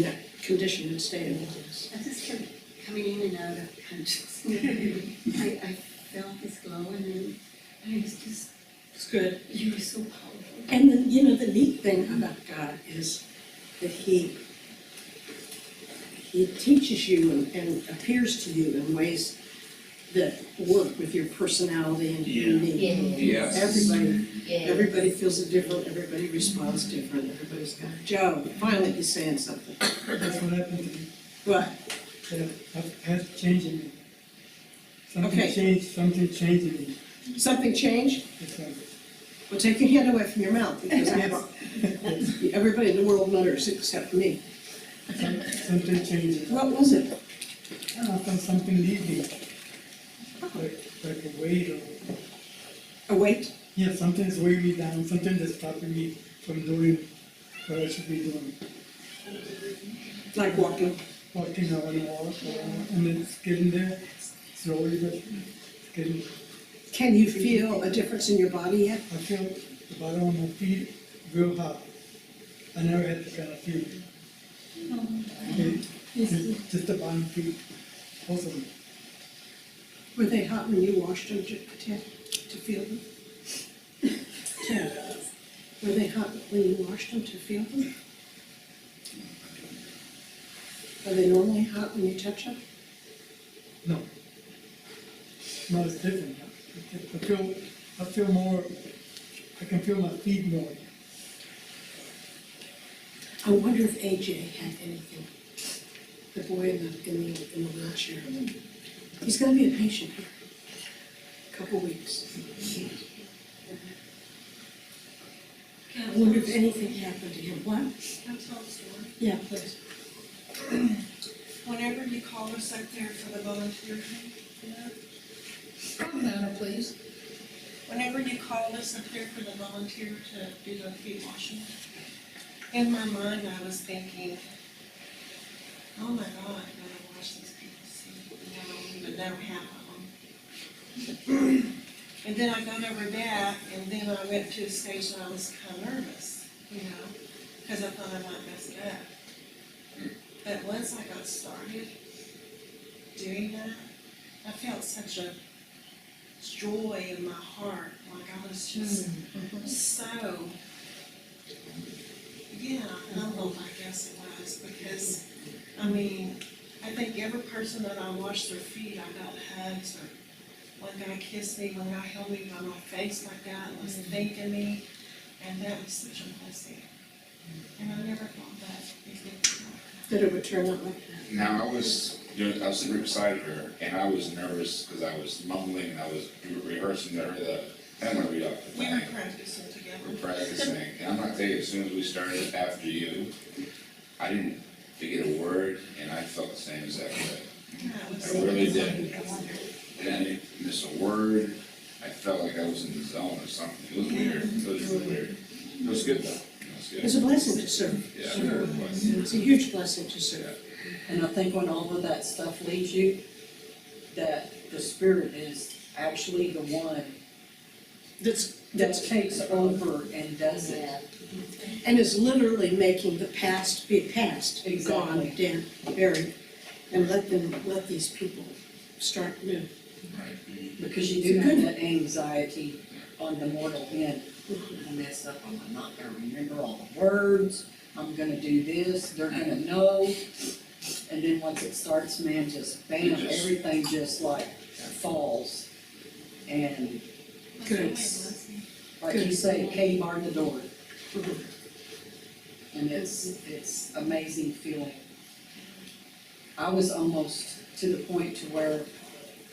that condition and state of wholeness. I just kept coming in and out of consciousness. I felt this glow and then I was just, It's good. you were so powerful. And then, you know, the neat thing about God is that He teaches you and appears to you in ways that work with your personality and your need. Yes. Everybody feels it different, everybody responds different, everybody's got, Joe, finally he's saying something. That's what happened to me. What? I had to change in me. Okay. Something changed in me. Something changed? That's right. Well, take your hand away from your mouth, because everybody in the world mutters except me. Something changed. What was it? I felt something leaving. Like a weight or, A weight? yeah, something's weighing me down, something that's stopping me from doing what I should be doing. Like walking? Walking, I want to walk, and it's getting there, slowly, but it's getting, Can you feel a difference in your body yet? I feel the bottom of my feet real hot. I never had this kind of feeling. Okay, just the bottom feet, both of them. Were they hot when you washed them to feel them? Ted, were they hot when you washed them to feel them? Are they normally hot when you touch them? No. No, it's different. I feel more, I can feel my feet more. I wonder if AJ had anything. The boy in the wheelchair. He's gonna be a patient here. A couple weeks. I wonder if anything happened to him. What? I'll tell a story. Yeah, please. Whenever you call us up there for the volunteer thing, you know? Hannah, please. Whenever you called us up there for the volunteer to do the feet washing, in my mind I was thinking, oh my God, I gotta wash these people's feet. I don't even know half of them. And then I got over that, and then I went to a stage where I was kind of nervous, you know, because I thought I might mess it up. But once I got started doing that, I felt such a joy in my heart, like I was just so, yeah, humbled, I guess it was, because, I mean, I think every person that I washed their feet, I got hugs, or one guy kissed me, one guy held me by my face like that, and was thanking me, and that was such a blessing. And I never thought that That it would turn out like that. Now, I was sitting beside her, and I was nervous because I was mumbling, and I was rehearsing I'm gonna read off the we thing. were practicing together. We're practicing, and I'm not telling you, as soon as we started after you, I didn't forget a word, and I felt the same exact way. Yeah, it was I really did. And I didn't miss a word. I felt like I was in the zone or something. It was weird. It was really weird. It was good though. It was good. It's a blessing to serve. Yeah, it really was. It's a huge blessing to serve. And I think when all of that stuff leaves you, that the Spirit is actually the one that takes over and does it. And is literally making the past be past, gone, dead, buried, and let these people start new. Because you do have that anxiety on the mortal end. I mess up, I'm not gonna remember all the words, I'm gonna do this, they're gonna know. And then once it starts, man, just bam, It just- everything just like falls. And Good. like you say, Katie barred the door. And it's amazing feeling. I was almost to the point to where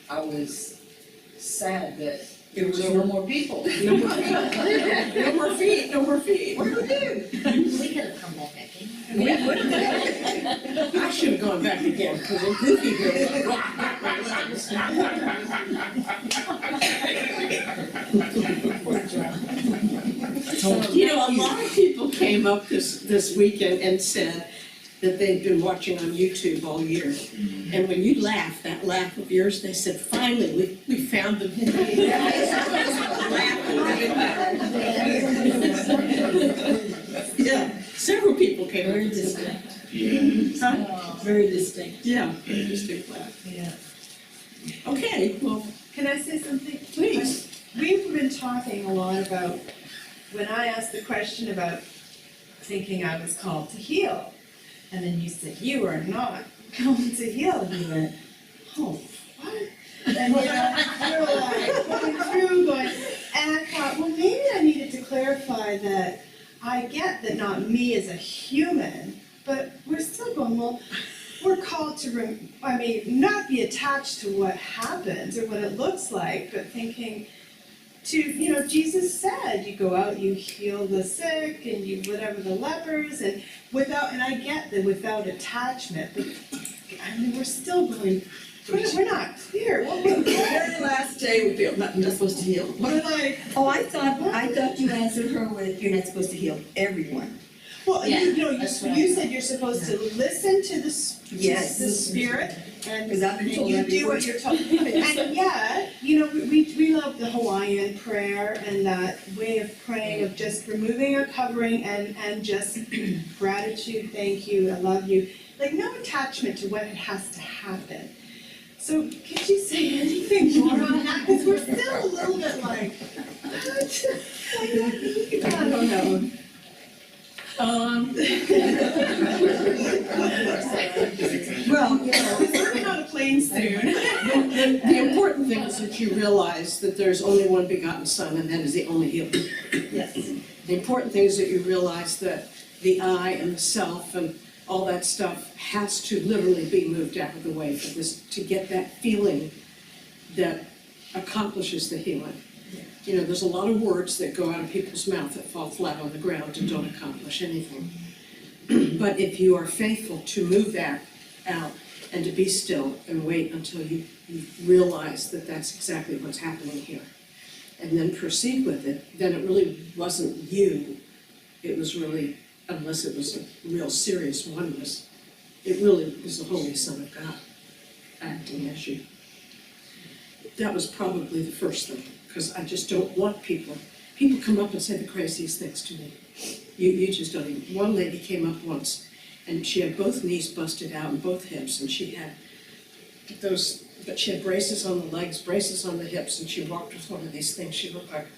I was sad that there was no more people. No more feet, no more feet, no more feet. What do we do? We could have come back again. I should have gone back again, because a goofy girl. You know, a lot of people came up this weekend and said that they'd been watching on YouTube all year. And when you laugh, that laugh of yours, they said, finally, we found the Yeah, several people came up. Very distinct. Huh? Very distinct. Yeah, very distinct laugh. Yeah. Okay, well, Can I say something? please. We've been talking a lot about, when I asked the question about thinking I was called to heal, and then you said, you are not called to heal, and you went, oh, what? And you were like, going through, and I thought, well, maybe I needed to clarify that I get that not me as a human, but we're still going, well, we're called to, not be attached to what happens or what it looks like, but thinking to, Jesus said, you go out, you heal the sick, and you whatever the lepers, and I get that without attachment, but we're still going, we're not clear. The very last day we feel not supposed to heal. We're like, Oh, I thought you answered her with, you're not supposed to heal everyone. well, Yeah, you said you're supposed to listen to the Yes. the Spirit, and Because I've been told you every do what word. you're told. And yet, we love the Hawaiian prayer and that way of praying of just removing our covering and just gratitude, thank you, I love you. Like no attachment to what has to happen. So could you say anything more on that? Because we're still a little bit like, what? I don't know. Well, We're on a plane soon. the important thing is that you realize that there's only one begotten Son, and that is the only healer. Yes. The important thing is that you realize that the I and the self and all that stuff has to literally be moved out of the way for this, to get that feeling that accomplishes the healing. There's a lot of words that go out of people's mouth that fall flat on the ground and don't accomplish anything. But if you are faithful to move that out and to be still and wait until you realize that that's exactly what's happening here, and then proceed with it, then it really wasn't you. It was really, unless it was a real serious oneness, it really was the Holy Son of God acting as you. That was probably the first thing, because I just don't want people come up and say the craziest things to me. You just don't even. One lady came up once, and she had both knees busted out and both hips, and she had but she had braces on the legs, braces on the hips, and she walked with one of these things. She looked like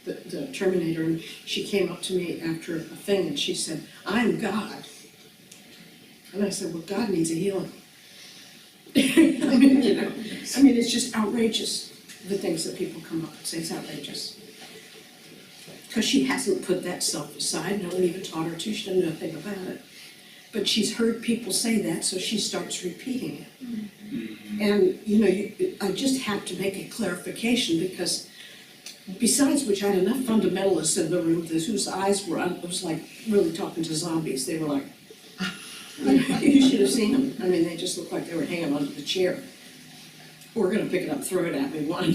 the Terminator, and she came up to me after a thing, and she said, "I'm God." And I said, "Well, God needs a healing." It's just outrageous, the things that people come up and say. It's outrageous. Because she hasn't put that self aside. No one even taught her to. She doesn't know nothing about it. But she's heard people say that, so she starts repeating it. And, I just have to make a clarification, because besides which, I had enough fundamentalists in the room whose eyes were, I was like really talking to zombies. They were like, you should have seen them. They just looked like they were hanging onto the chair. We're gonna pick it up, throw it at me, one.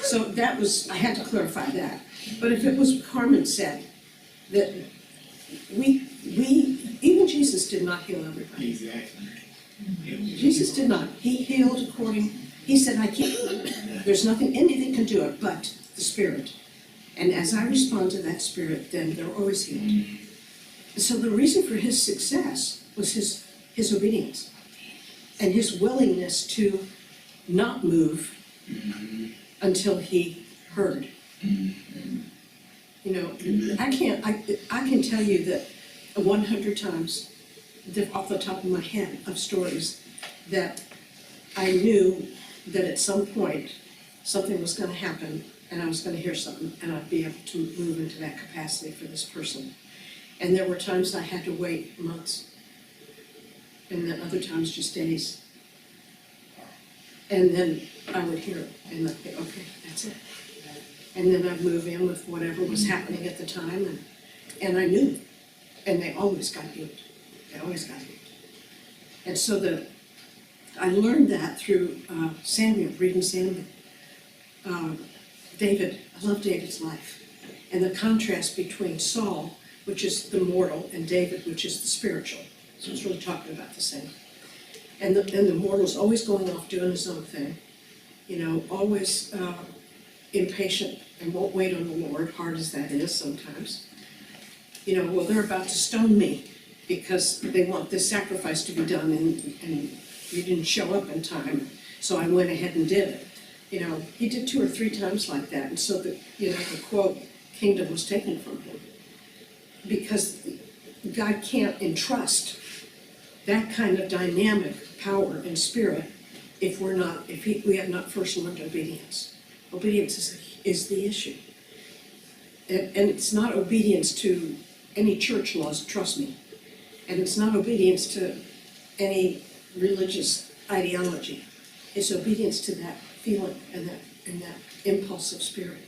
So that was, I had to clarify that. But if it was what Carmen said, that even Jesus did not heal everybody. Exactly. Jesus did not. He healed he said, I can't, there's anything can do it but the Spirit. And as I respond to that Spirit, then they're always healed. So the reason for his success was his obedience and his willingness to not move until he heard. I can tell you that 100 times off the top of my head of stories that I knew that at some point, something was gonna happen, and I was gonna hear something, and I'd be able to move into that capacity for this person. And there were times I had to wait months, and then other times just days. And then I would hear it, and I'd think, okay, that's it. And then I'd move in with whatever was happening at the time, and I knew, and they always got healed. They always got healed. And so I learned that through Samuel, reading Samuel. David, I love David's life. And the contrast between Saul, which is the mortal, and David, which is the spiritual. So it's really talking about the same. And the mortal's always going off doing his own thing, always impatient and won't wait on the Lord, hard as that is sometimes. Well, they're about to stone me because they want this sacrifice to be done and you didn't show up in time, so I went ahead and did it. He did 2 or 3 times like that, and so the quote, kingdom was taken from him. Because God can't entrust that kind of dynamic power and spirit if we have not first learned obedience. Obedience is the issue. And it's not obedience to any church laws, trust me. And it's not obedience to any religious ideology. It's obedience to that feeling and that impulse of spirit.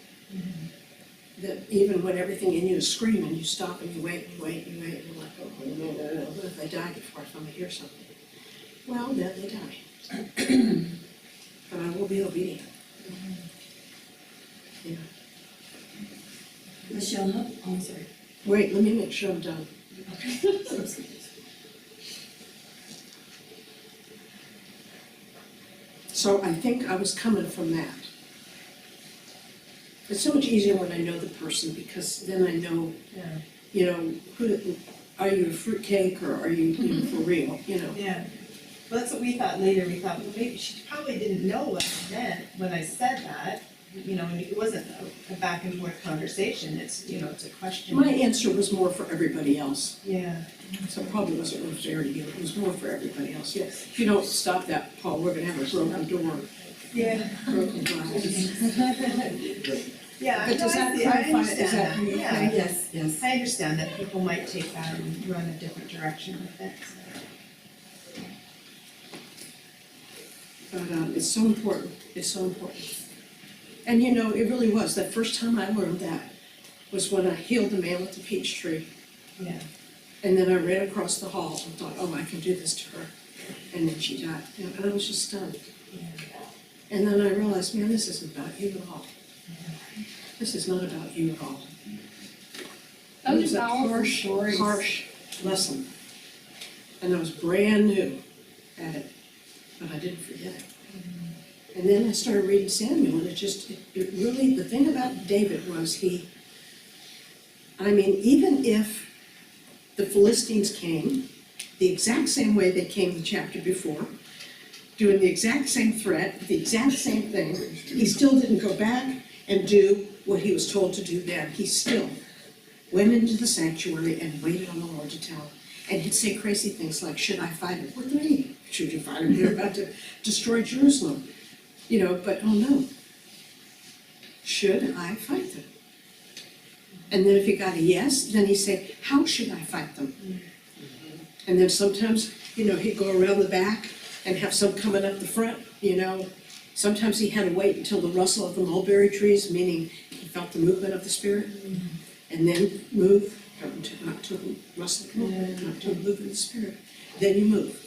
That even when everything in you is screaming, you stop and you wait and wait and wait, and you're like, oh, no, what if they die before I finally hear something? Well, then they die. But I will be obedient. Yeah. Michelle, oh, I'm sorry. Wait, let me make sure I'm done. So I think I was coming from that. It's so much easier when I know the person, because then I know, are you a fruitcake or are you for real, Yeah, well, that's what we thought later, we thought, well, maybe she probably didn't know what I meant when I said that, and it wasn't a back and forth conversation, it's a question. My answer was more for everybody else. Yeah. So it probably wasn't really fair to you, it was more for everybody else. Yes. If you don't stop that, Paul, we're gonna have a broken door, Yeah. broken glass. Yeah, But does no, that I clarify, understand is that, that, yeah. Yes. I understand that people might take that and run a different direction with it, so. But it's so important, it's so important. And it really was, the first time I learned that was when I healed the man with the peach tree. Yeah. And then I ran across the hall and thought, oh, I can do this to her. And then she died, and I was just stunned. And then I realized, man, this isn't about you at all. This is not about you at all. It was a harsh lesson. And I was brand new at it, but I didn't forget it. And then I started reading Samuel, and it really, the thing about David was even if the Philistines came the exact same way they came the chapter before, doing the exact same threat, the exact same thing, he still didn't go back and do what he was told to do then. He still went into the sanctuary and waited on the Lord to tell him. And he'd say crazy things like, should I fight him? What do you mean? Should you fight him? They're about to destroy Jerusalem. But oh no. Should I fight them? And then if he got a yes, then he'd say, how should I fight them? And then sometimes, he'd go around the back and have some coming up the front, Sometimes he had to wait until the rustle of the mulberry trees, meaning he felt the movement of the Spirit, and then move, not to rustle of the mulberry, not to move in the Spirit. Then you move.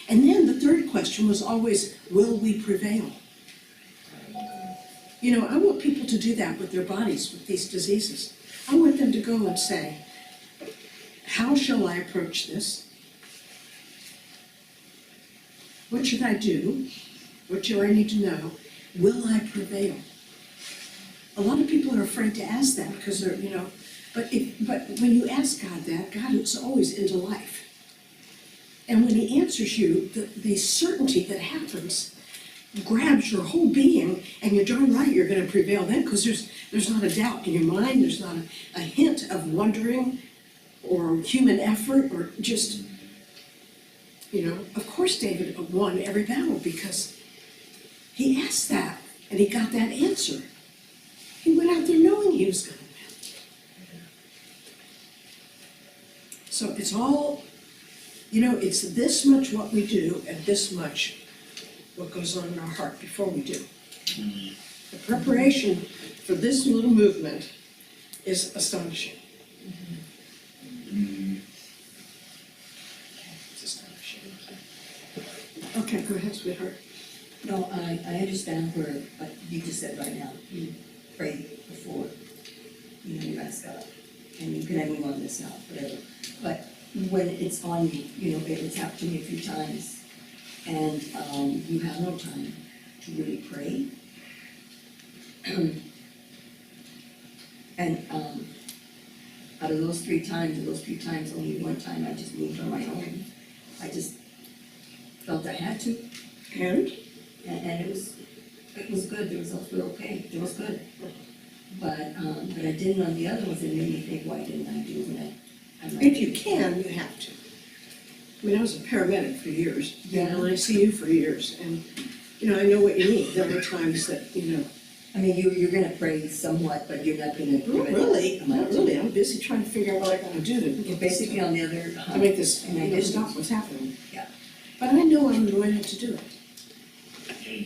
And then the third question was always, will we prevail? I want people to do that with their bodies, with these diseases. I want them to go and say, how shall I approach this? What should I do? What do I need to know? Will I prevail? A lot of people are afraid to ask that because they're, but when you ask God that, God is always into life. And when He answers you, the certainty that happens grabs your whole being, and you're darn right you're going to prevail then, because there's not a doubt in your mind, there's not a hint of wondering or human effort or just You know, of course David won every battle because he asked that and he got that answer. He went out there knowing he was gonna win. So it's all, you know, it's this much what we do and this much what goes on in our heart before we do. The preparation for this little movement is astonishing. It's astonishing. Okay, go ahead, sweetheart. No, I understand where, like you just said right now, you pray before, you ask God, and you can move on this now, whatever. But when it's on you, it's happened to me a few times, and you have no time to really pray. And out of those few times, only one time I just moved on my own. I just felt I had to. And? And it was good, the results were okay, it was good. But I didn't on the other ones, it made me think, why didn't I do that? If you can, you have to. I mean, I was a paramedic for years, Yeah. and I see you for years, and, you know, I know what you need. There are times that, you know. I mean, you're gonna pray somewhat, but you're not gonna. Not really, not really. I'm busy trying to figure out what I gotta do to. You're basically on the other. To make this, stop what's happening. Yeah. But I know I'm anointed to do it.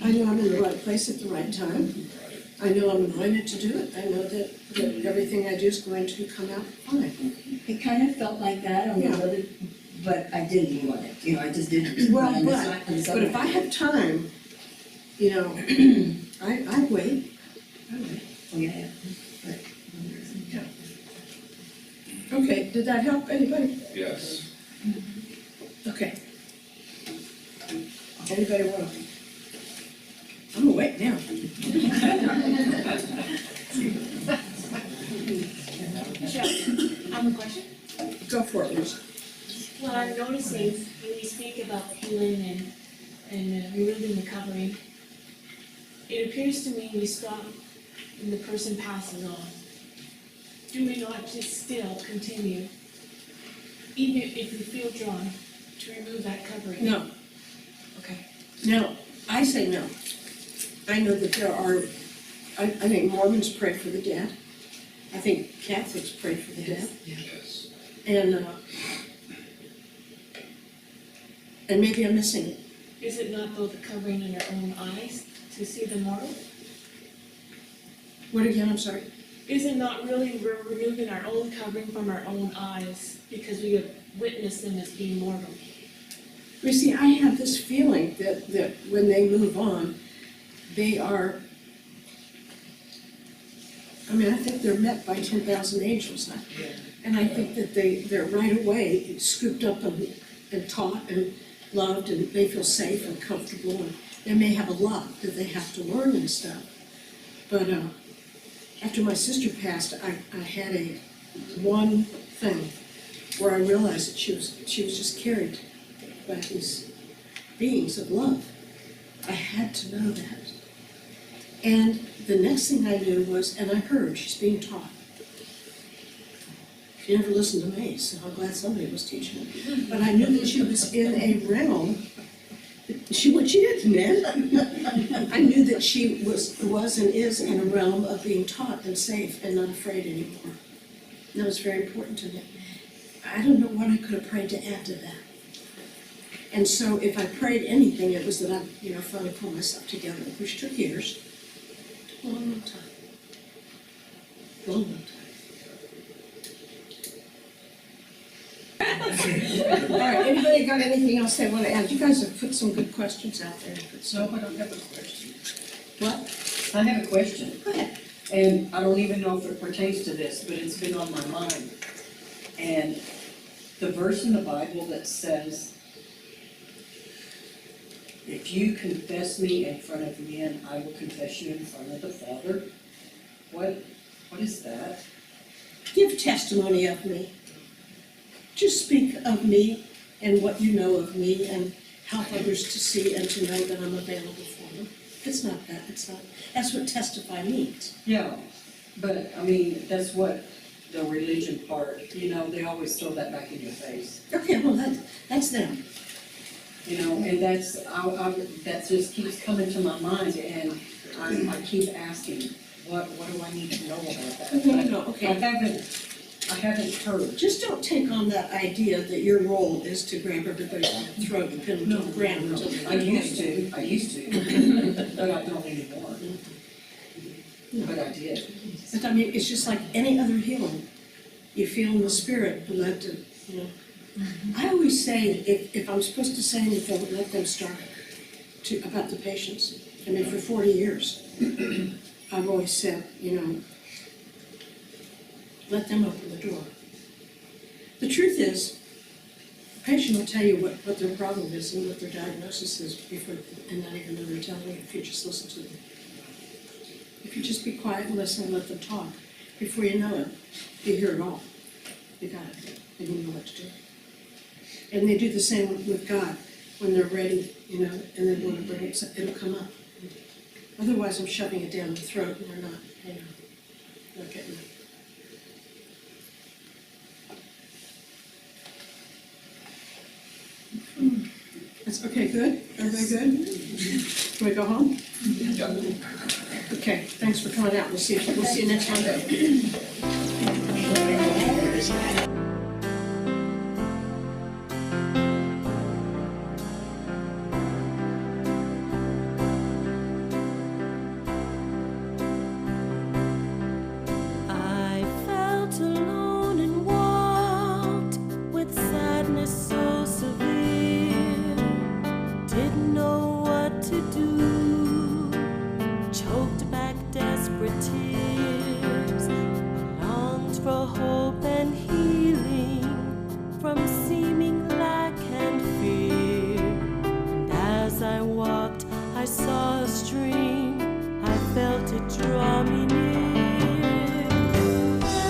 I know I'm in the right place at the right time. I know I'm anointed to do it. I know that everything I do is going to come out fine. It kind of felt like that on the other, but I didn't want it, I just didn't. Well, but if I have time, I wait. Oh, yeah. Right. Okay, did that help anybody? Yes. Okay. Anybody want to? I'm awake now. I have a question. Go for it, Liz. Well, I'm noticing when you speak about healing and removing the covering, it appears to me we stop when the person passes on. Do we not just still continue, even if we feel drawn, to remove that covering? No. Okay. No, I say no. I know that there are, I think Mormons pray for the dead. I think Catholics pray for the dead. Yes. And maybe I'm missing it. Is it not though the covering in our own eyes to see the mortal? What again, I'm sorry? Is it not really we're removing our own covering from our own eyes because we have witnessed them as being mortal? You see, I have this feeling that when they move on, they are, I think they're met by 10,000 angels. And I think that they're right away scooped up and taught and loved, and they feel safe and comfortable, and they may have a lot that they have to learn and stuff. But after my sister passed, I had one thing where I realized that she was just carried by these beings of love. I had to know that. And the next thing I knew was, and I heard she's being taught. She never listened to me, so I'm glad somebody was teaching her. But I knew that she was in a realm. What she did, Ned. I knew that she was and is in a realm of being taught and safe and not afraid anymore. And that was very important to me. I don't know what I could have prayed to add to that. And so if I prayed anything, it was that I, finally pulled myself together, which took years. Took a long, long time. Long, long time. All right, anybody got anything else they want to add? You guys have put some good questions out there. No, I don't have a question. What? I have a question. Go ahead. And I don't even know if it pertains to this, but it's been on my mind. And the verse in the Bible that says, if you confess me in front of men, I will confess you in front of the Father. What is that? Give testimony of me. Just speak of me and what you know of me and help others to see and to know that I'm available for them. It's not that, that's what testify means. Yeah, but that's what the religion part, they always throw that back in your face. Okay, well, that's them. You know, and that just keeps coming to my mind, and I keep asking, what do I need to know about that? No, okay. I haven't heard. Just don't take on that idea that your role is to grab everybody's throat and pin them to the ground until they. I used to, but I don't anymore. But I did. But I mean, it's just like any other healing. You feel in the spirit, and let to, you know. I always say, if I'm supposed to say anything, let them start about the patients. I mean, for 40 years, I've always said, you know, let them open the door. The truth is, the patient will tell you what their problem is and what their diagnosis is before, and not even know they're telling you if you just listen to them. If you just be quiet and listen and let them talk, before you know it, you hear it all. You got it, and you know what to do. And they do the same with God, when they're ready, you know, and then when it'll come up. Otherwise, I'm shoving it down the throat, and they're not, you know, not getting it. That's okay, good? Everybody good? Can we go home? Okay, thanks for coming out. We'll see you next Monday. I felt alone and walked with sadness so severe. Didn't know what to do. Choked back desperate tears. Longed for hope and healing from seeming lack and fear. And as I walked, I saw a stream. I felt it draw me near.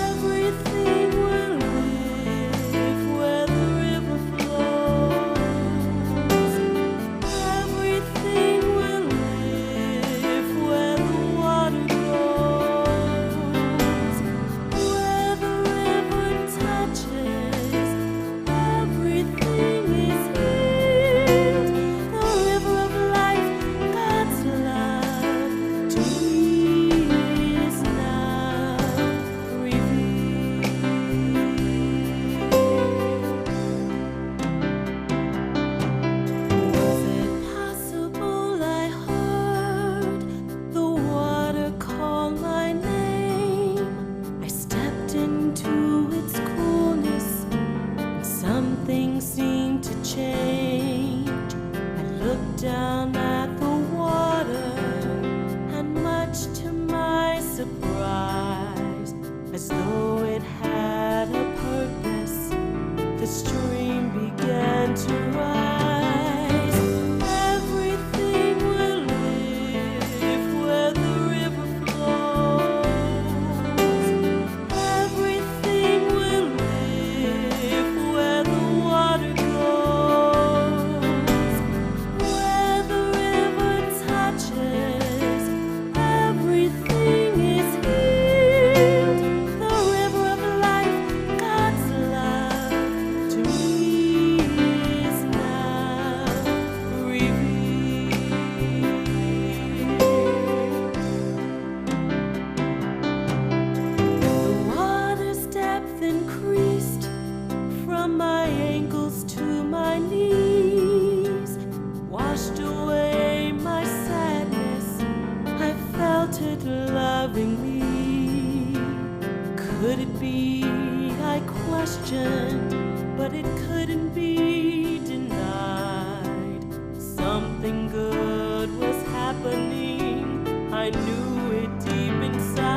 Everything will live where the river flows. Everything will live where the water goes. Where the river touches, everything is healed. The river of life, God's love to me is now revealed. Was it possible I heard the water call my name? I stepped into its coolness and something seemed to change. I looked down at the water and much to my surprise, as though it had a purpose, the stream began to rise. Everything will live where the river flows. Everything will live where the water goes. Where the river touches, everything is healed. The river of life, God's love to me is now revealed. The water's depth increased from my ankles to my knees, washed away my sadness. I felt it loving me. Could it be, I questioned, but it couldn't be denied. Something good was happening, I knew it deep inside.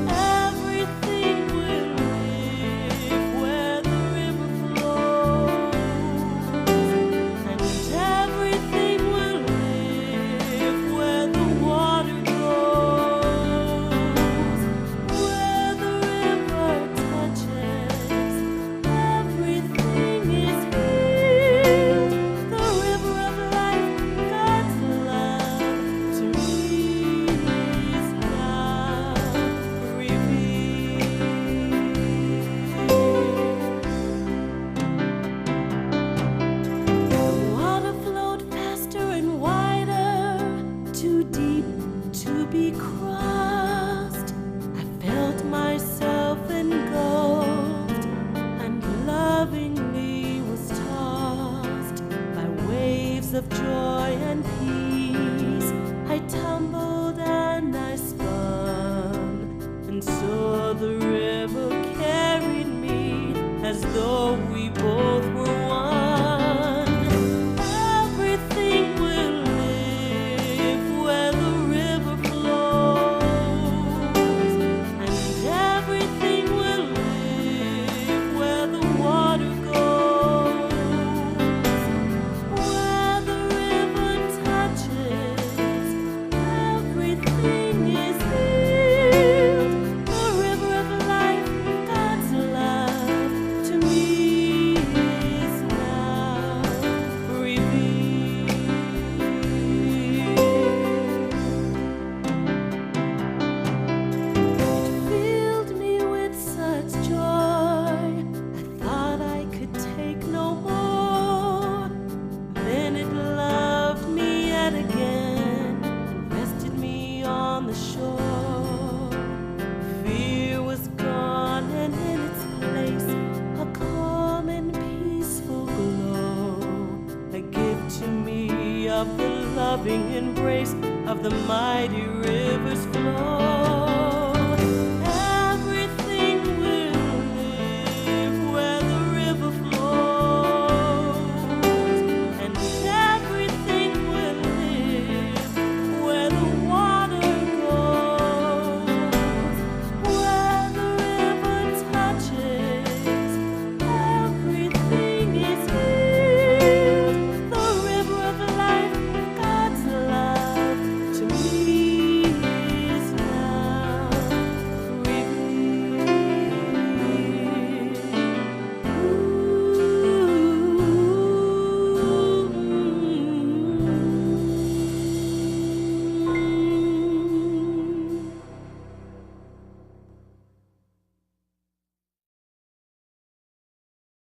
Everything will live where the river flows, and everything will live where the water goes. Where the river touches, everything as though we both were one. Everything will live where the river flows, and everything will live where the water goes. Where the river touches, everything is healed. The river of life, God's love, to me is now revealed. It filled me with such joy, I thought I could take no more. Then it loved me yet again, and rested me on the shore. Fear was gone, and in its place a calm and peaceful glow, a gift to me of the loving embrace of the mighty river's flow.